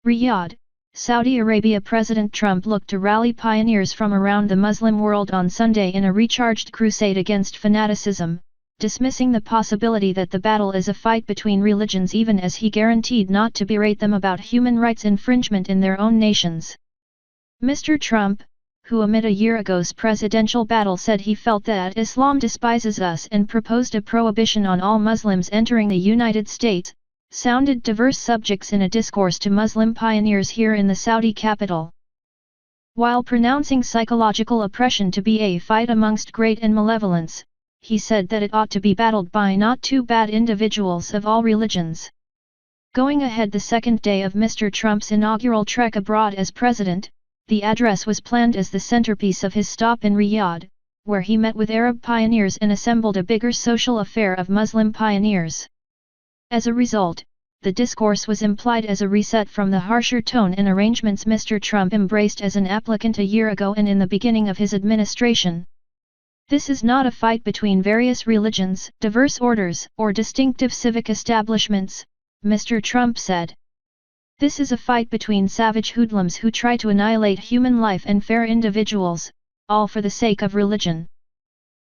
Riyadh, Saudi Arabia. President Trump looked to rally pioneers from around the Muslim world on Sunday in a recharged crusade against fanaticism, dismissing the possibility that the battle is a fight between religions, even as he guaranteed not to berate them about human rights infringement in their own nations. Mr. Trump, who amid a year ago's presidential battle said he felt that Islam despises us and proposed a prohibition on all Muslims entering the United States, sounded diverse subjects in a discourse to Muslim pioneers here in the Saudi capital. While pronouncing psychological oppression to be a fight amongst great and malevolence, he said that it ought to be battled by not too bad individuals of all religions. Going ahead the second day of Mr. Trump's inaugural trek abroad as president, the address was planned as the centerpiece of his stop in Riyadh, where he met with Arab pioneers and assembled a bigger social affair of Muslim pioneers. As a result, the discourse was implied as a reset from the harsher tone and arrangements Mr. Trump embraced as an applicant a year ago and in the beginning of his administration. This is not a fight between various religions, diverse orders, or distinctive civic establishments, Mr. Trump said. This is a fight between savage hoodlums who try to annihilate human life and fair individuals, all for the sake of religion.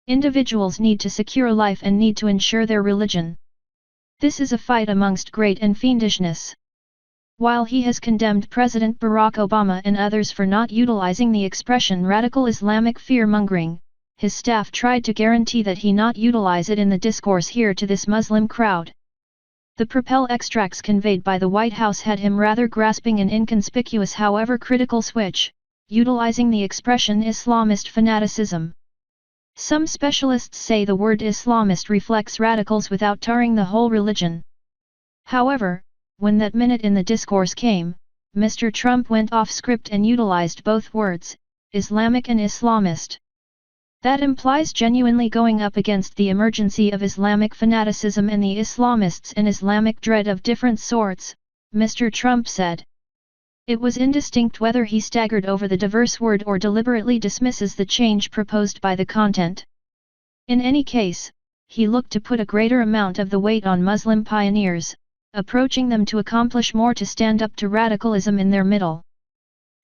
Individuals need to secure life and need to ensure their religion. This is a fight amongst great and fiendishness. While he has condemned President Barack Obama and others for not utilizing the expression radical Islamic fear-mongering, his staff tried to guarantee that he not utilize it in the discourse here to this Muslim crowd. The propel extracts conveyed by the White House had him rather grasping an inconspicuous however critical switch, utilizing the expression Islamist fanaticism. Some specialists say the word Islamist reflects radicals without tarring the whole religion. However, when that minute in the discourse came, Mr. Trump went off script and utilized both words, Islamic and Islamist. That implies genuinely going up against the emergency of Islamic fanaticism and the Islamists and Islamic dread of different sorts, Mr. Trump said. It was indistinct whether he staggered over the diverse word or deliberately dismisses the change proposed by the content. In any case, he looked to put a greater amount of the weight on Muslim pioneers, approaching them to accomplish more to stand up to radicalism in their middle.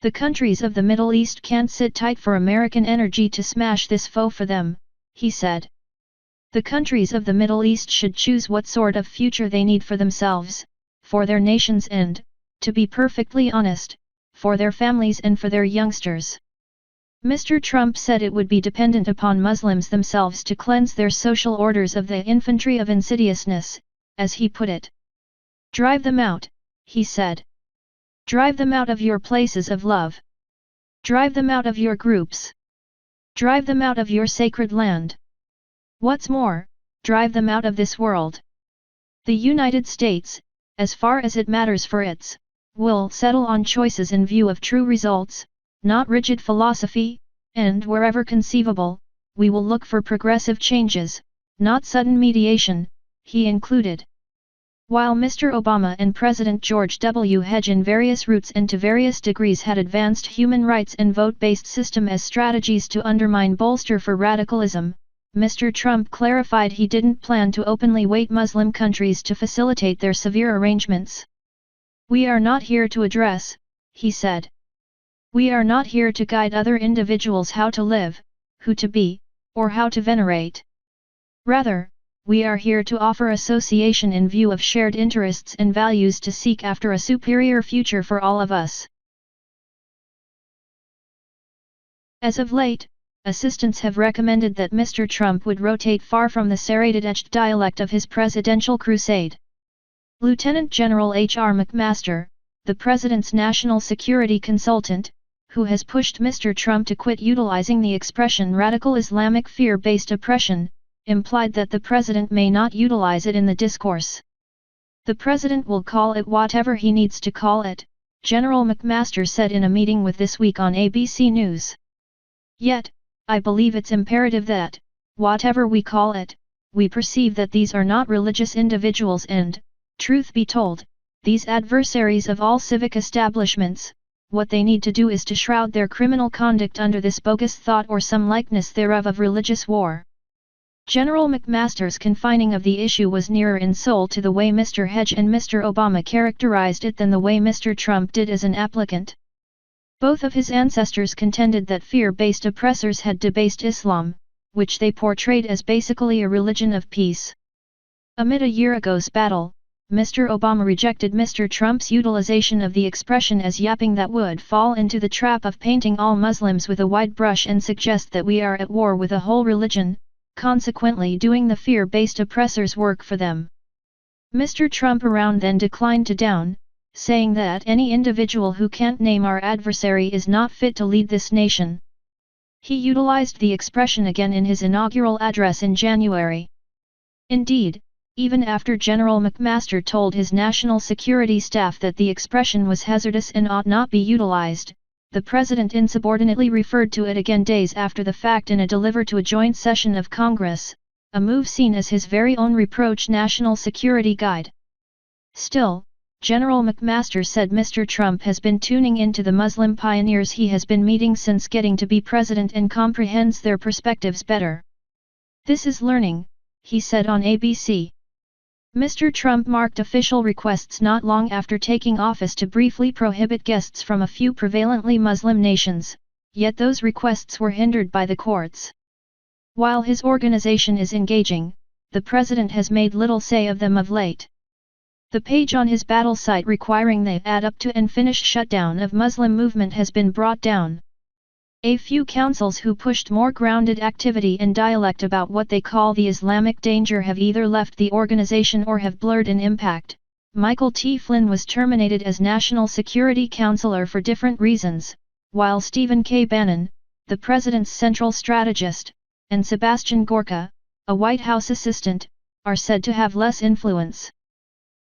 The countries of the Middle East can't sit tight for American energy to smash this foe for them, he said. The countries of the Middle East should choose what sort of future they need for themselves, for their nations and, to be perfectly honest, for their families and for their youngsters. Mr. Trump said it would be dependent upon Muslims themselves to cleanse their social orders of the infantry of insidiousness, as he put it. Drive them out, he said. Drive them out of your places of love. Drive them out of your groups. Drive them out of your sacred land. What's more, drive them out of this world. The United States, as far as it matters for its, will settle on choices in view of true results, not rigid philosophy, and wherever conceivable, we will look for progressive changes, not sudden mediation, he included. While Mr. Obama and President George W. Bush in various routes and to various degrees had advanced human rights and vote-based system as strategies to undermine bolster for radicalism, Mr. Trump clarified he didn't plan to openly weight Muslim countries to facilitate their severe arrangements. We are not here to address, he said. We are not here to guide other individuals how to live, who to be, or how to venerate. Rather, we are here to offer association in view of shared interests and values to seek after a superior future for all of us. As of late, assistants have recommended that Mr. Trump would rotate far from the serrated-edged dialect of his presidential crusade. Lieutenant General H.R. McMaster, the president's national security consultant, who has pushed Mr. Trump to quit utilizing the expression radical Islamic fear-based oppression, implied that the president may not utilize it in the discourse. The president will call it whatever he needs to call it, General McMaster said in a meeting with This Week on ABC News. Yet, I believe it's imperative that, whatever we call it, we perceive that these are not religious individuals and, truth be told, these adversaries of all civic establishments, what they need to do is to shroud their criminal conduct under this bogus thought or some likeness thereof of religious war. General McMaster's confining of the issue was nearer in soul to the way Mr. Hedge and Mr. Obama characterized it than the way Mr. Trump did as an applicant. Both of his ancestors contended that fear-based oppressors had debased Islam, which they portrayed as basically a religion of peace. Amid a year ago's battle, Mr. Obama rejected Mr. Trump's utilization of the expression as yapping that would fall into the trap of painting all Muslims with a wide brush and suggest that we are at war with a whole religion, consequently doing the fear-based oppressors' work for them. Mr. Trump around then declined to down, saying that any individual who can't name our adversary is not fit to lead this nation. He utilized the expression again in his inaugural address in January. Indeed, even after General McMaster told his national security staff that the expression was hazardous and ought not be utilized, the president insubordinately referred to it again days after the fact in a deliver to a joint session of Congress, a move seen as his very own reproach national security guide. Still, General McMaster said Mr. Trump has been tuning into the Muslim pioneers he has been meeting since getting to be president and comprehends their perspectives better. This is learning, he said on ABC. Mr. Trump marked official requests not long after taking office to briefly prohibit guests from a few prevalently Muslim nations, yet those requests were hindered by the courts. While his organization is engaging, the president has made little say of them of late. The page on his battle site requiring the add up to and finish shutdown of Muslim movement has been brought down. A few councils who pushed more grounded activity and dialect about what they call the Islamic danger have either left the organization or have blurred in impact. Michael T. Flynn was terminated as National Security Counselor for different reasons, while Stephen K. Bannon, the president's central strategist, and Sebastian Gorka, a White House assistant, are said to have less influence.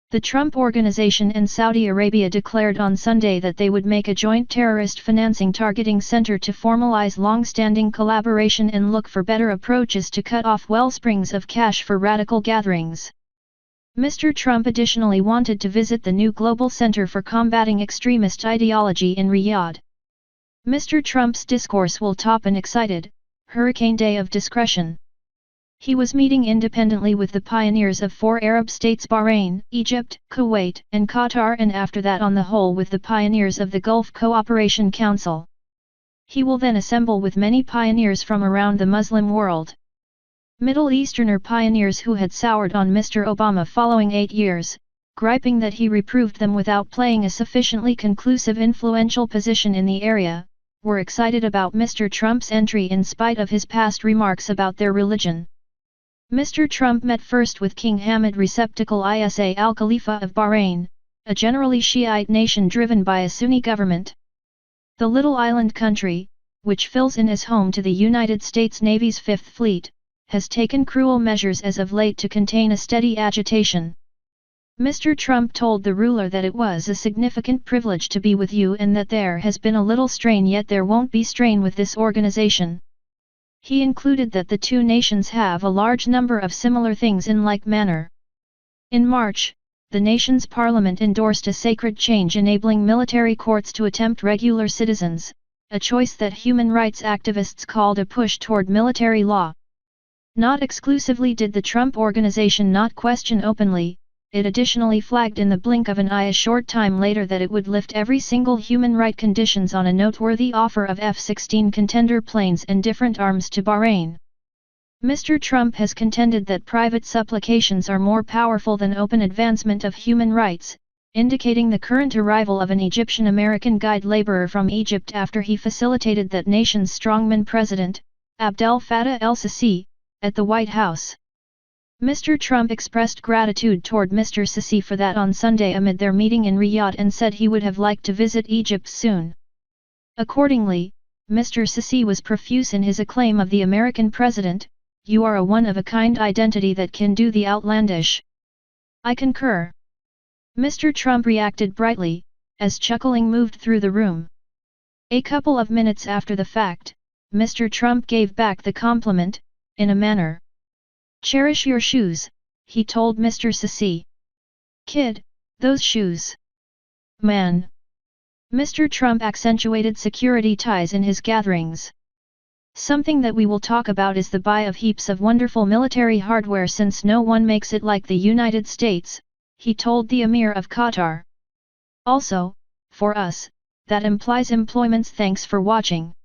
The Trump Organization and Saudi Arabia declared on Sunday that they would make a joint terrorist financing targeting center to formalize long-standing collaboration and look for better approaches to cut off wellsprings of cash for radical gatherings. Mr. Trump additionally wanted to visit the new Global Center for Combating Extremist Ideology in Riyadh. Mr. Trump's discourse will top an excited, hurricane day of discretion. He was meeting independently with the pioneers of 4 Arab states: Bahrain, Egypt, Kuwait, and Qatar, and after that on the whole with the pioneers of the Gulf Cooperation Council. He will then assemble with many pioneers from around the Muslim world. Middle Easterner pioneers who had soured on Mr. Obama following 8 years, griping that he reproved them without playing a sufficiently conclusive influential position in the area, were excited about Mr. Trump's entry in spite of his past remarks about their religion. Mr. Trump met first with King Hamad Receptacle Isa Al Khalifa of Bahrain, a generally Shiite nation driven by a Sunni government. The little island country, which fills in as home to the United States Navy's Fifth Fleet, has taken cruel measures as of late to contain a steady agitation. Mr. Trump told the ruler that it was a significant privilege to be with you and that there has been a little strain, yet there won't be strain with this organization. He included that the two nations have a large number of similar things in like manner. In March, the nation's parliament endorsed a sacred change enabling military courts to attempt regular citizens, a choice that human rights activists called a push toward military law. Not exclusively did the Trump Organization not question openly, it additionally flagged in the blink of an eye a short time later that it would lift every single human right conditions on a noteworthy offer of F-16 contender planes and different arms to Bahrain. Mr. Trump has contended that private supplications are more powerful than open advancement of human rights, indicating the current arrival of an Egyptian-American guide laborer from Egypt after he facilitated that nation's strongman president, Abdel Fattah el-Sisi, at the White House. Mr. Trump expressed gratitude toward Mr. Sisi for that on Sunday amid their meeting in Riyadh and said he would have liked to visit Egypt soon. Accordingly, Mr. Sisi was profuse in his acclaim of the American president, "You are a one-of-a-kind identity that can do the outlandish." "I concur." Mr. Trump reacted brightly, as chuckling moved through the room. A couple of minutes after the fact, Mr. Trump gave back the compliment, in a manner. "Cherish your shoes," he told Mr. Sisi. "Kid, those shoes. Man." Mr. Trump accentuated security ties in his gatherings. Something that we will talk about is the buy of heaps of wonderful military hardware since no one makes it like the United States, he told the Emir of Qatar. Also, for us, that implies employments. Thanks for watching.